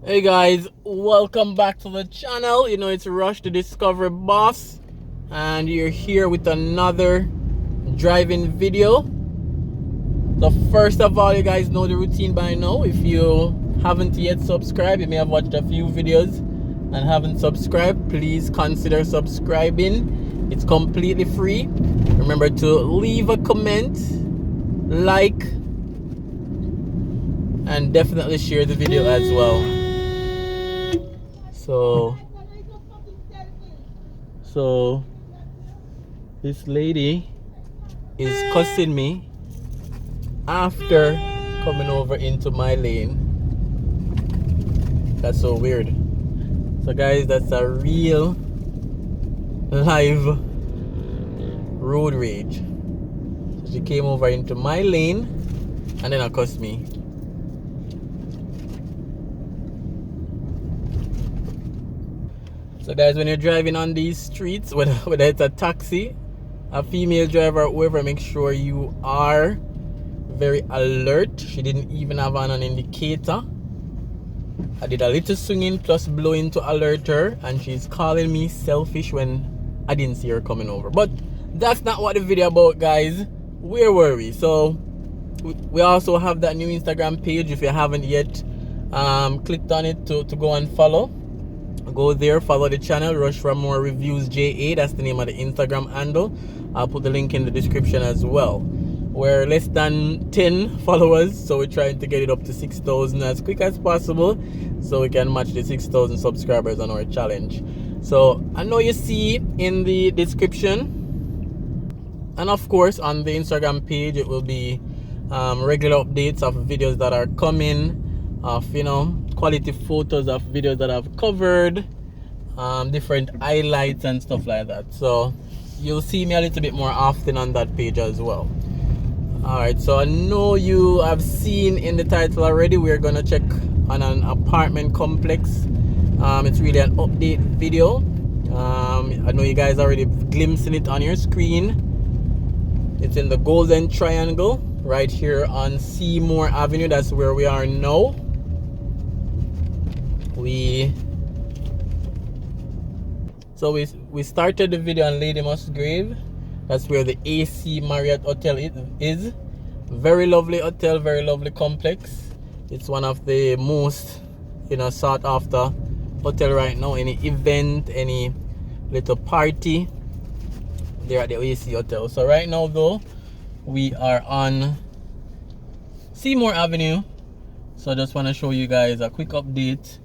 Hey guys, welcome back to the channel. You know, it's Rush to Discover Boss, and you're here with another driving video. So first of all, you guys know the routine by now. If you haven't yet subscribed, you may have watched a few videos and haven't subscribed, please consider subscribing. It's completely free. Remember to leave a comment, like, and definitely share the video as well. So this lady is cussing me after coming over into my lane. That's so weird. So guys, that's a real live road rage. So she came over into my lane and then cussed me. So guys, when you're driving on these streets, whether it's a taxi, a female driver, whoever, make sure you are very alert. She didn't even have on an indicator. I did a little swinging plus blowing to alert her, and she's calling me selfish when I didn't see her coming over. But that's not what the video about, guys. Where were we? So we also have that new Instagram page. If you haven't yet clicked on it to go and follow, go there, follow the channel, Rush for More Reviews-Jamaica. That's the name of the Instagram handle. I'll put the link in the description as well. We're less than 10 followers, so we're trying to get it up to 6,000 as quick as possible so we can match the 6,000 subscribers on our challenge. So I know you see in the description, and of course on the Instagram page, it will be regular updates of videos that are coming, of quality photos of videos that I've covered, different highlights and stuff like that. So you'll see me a little bit more often on that page as well. Alright, so I know you have seen in the title already, we're gonna check on an apartment complex. It's really an update video. I know you guys already glimpsing it on your screen. It's in the Golden Triangle right here on Seymour Avenue. That's where we are now. We started the video on Lady Musgrave. That's where the AC Marriott Hotel is. Very lovely hotel, very lovely complex. It's one of the most sought after hotel right now. Any event, any little party, they're at the AC Hotel. So right now though, we are on Seymour Avenue. So I just want to show you guys a quick update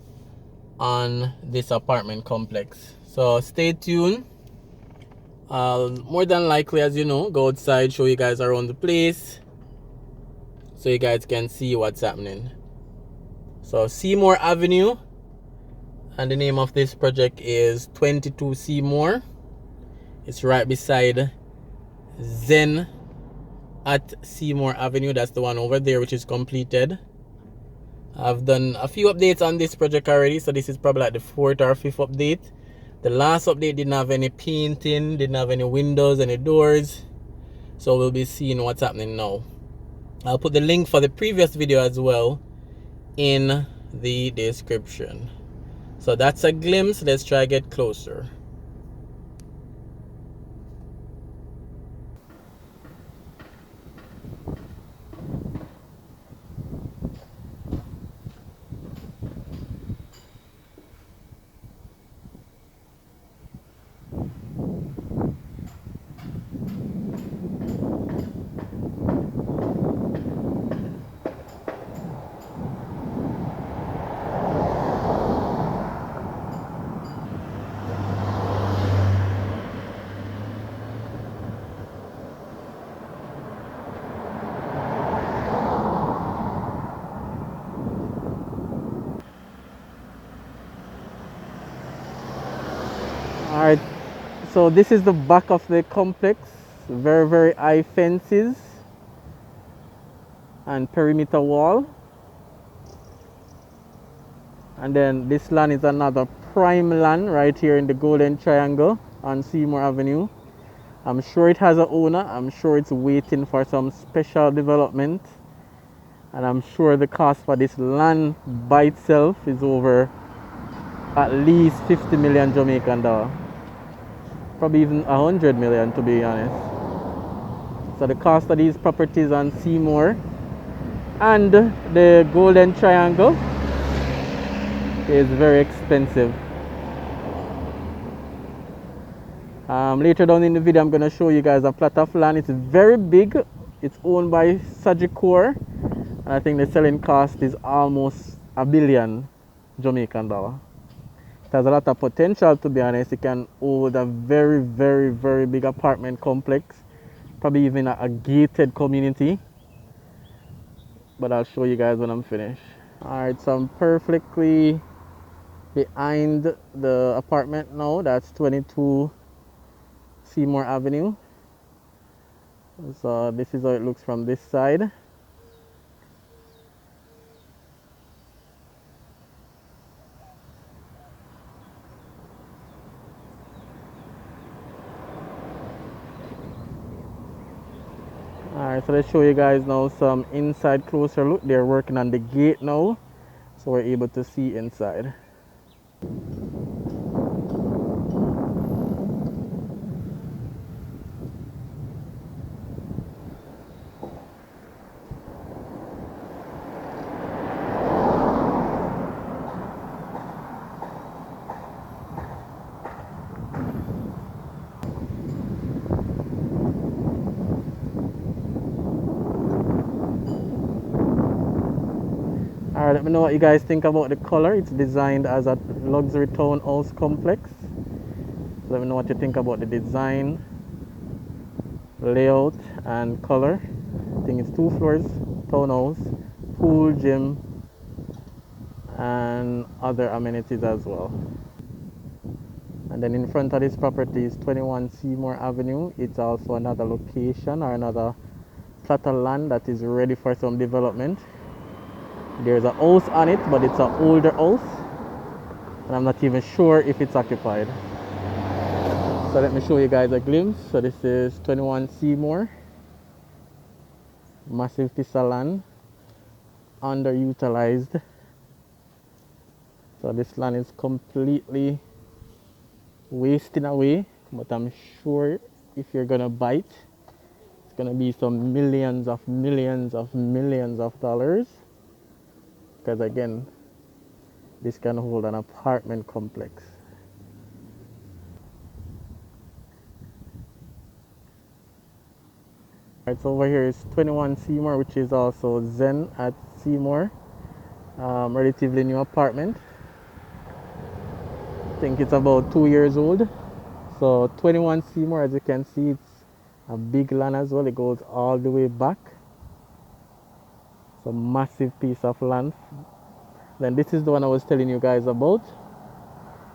on this apartment complex. So stay tuned. I'll more than likely, as you know, go outside, show you guys around the place so you guys can see what's happening. So Seymour Avenue, and the name of this project is 22 Seymour. It's right beside Zen at Seymour Avenue. That's the one over there, which is completed. I've done a few updates on this project already, so this is probably like the 4th or 5th update. The last update didn't have any painting, didn't have any windows, any doors. So we'll be seeing what's happening now. I'll put the link for the previous video as well in the description. So that's a glimpse. Let's try to get closer. Alright, so this is the back of the complex. Very, very high fences and perimeter wall. And then this land is another prime land right here in the Golden Triangle on Seymour Avenue. I'm sure it has an owner. I'm sure it's waiting for some special development. And I'm sure the cost for this land by itself is over at least 50 million Jamaican dollar. Probably even 100 million, to be honest. So the cost of these properties on Seymour and the Golden Triangle is very expensive. Later down in the video, I'm going to show you guys a plot of land. It's very big. It's owned by Sagicor, and I think the selling cost is almost $1 billion Jamaican dollar. It has a lot of potential, to be honest. It can hold a very, very, very big apartment complex, probably even a gated community. But I'll show you guys when I'm finished. Alright, so I'm perfectly behind the apartment now. That's 22 Seymour Avenue. So this is how it looks from this side. Alright, so let's show you guys now some inside closer look. They're working on the gate now, so we're able to see inside. Alright, let me know what you guys think about the color. It's designed as a luxury townhouse complex. Let me know what you think about the design, layout, and color. I think it's 2 floors, townhouse, pool, gym, and other amenities as well. And then in front of this property is 21 Seymour Avenue. It's also another location or another plot of land that is ready for some development. There's a house on it, but it's an older house, and I'm not even sure if it's occupied. So let me show you guys a glimpse. So this is 21 Seymour. Massive piece of land, underutilized. So this land is completely wasting away, but I'm sure if you're gonna buy it, it's gonna be some millions of dollars. Because again, this can hold an apartment complex. Right, so over here is 21 Seymour, which is also Zen at Seymour. Relatively new apartment. I think it's about 2 years old. So 21 Seymour, as you can see, it's a big land as well. It goes all the way back. It's a massive piece of land. Then this is the one I was telling you guys about.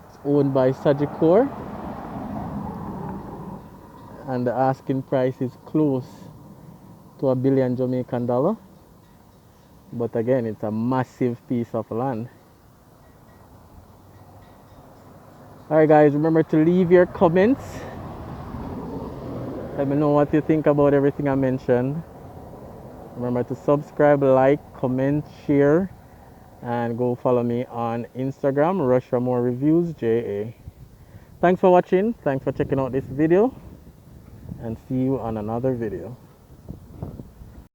It's owned by Sagicor, and the asking price is close to $1 billion Jamaican dollar. But again, it's a massive piece of land. Alright guys, remember to leave your comments. Let me know what you think about everything I mentioned. Remember to subscribe, like, comment, share, and go follow me on Instagram, Reviews-Jamaica. Thanks for watching. Thanks for checking out this video, and see you on another video.